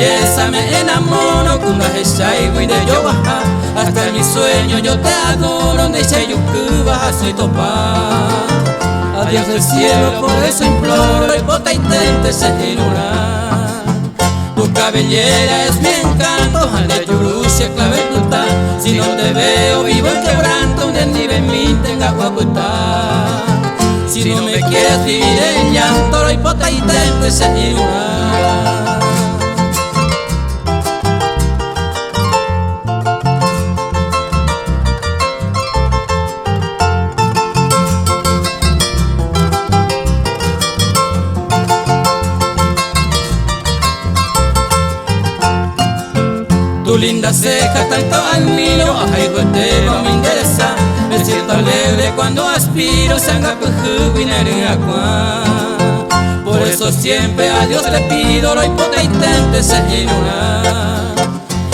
belleza me enamoro, con la y de yo baja. Hasta en mis sueños yo te adoro, donde yo vas soy topa. Adiós del cielo, por eso imploro, y bota intente ser ignorar. Tu cabellera es mi encanto, ande yurucia clave puta. Si no te veo vivo en quebranto, donde ni ven mi tenga guaputa. Si no me quieres vivir en llanto, y bota intente ser ignorar. Tu linda ceja tanto admiro, ay gotero me interesa. Me siento alegre cuando aspiro, sanga puju agua. Por eso siempre a Dios le pido, lo hipota intente ser ignorar.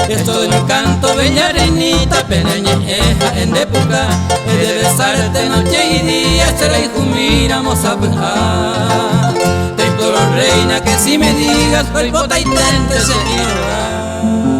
Esto de mi canto, bella reinita, peneñeja en época. He de besarte noche y día, será hijo miramos a pujar. Te imploro reina que si me digas, lo hipota intente ser ignorar.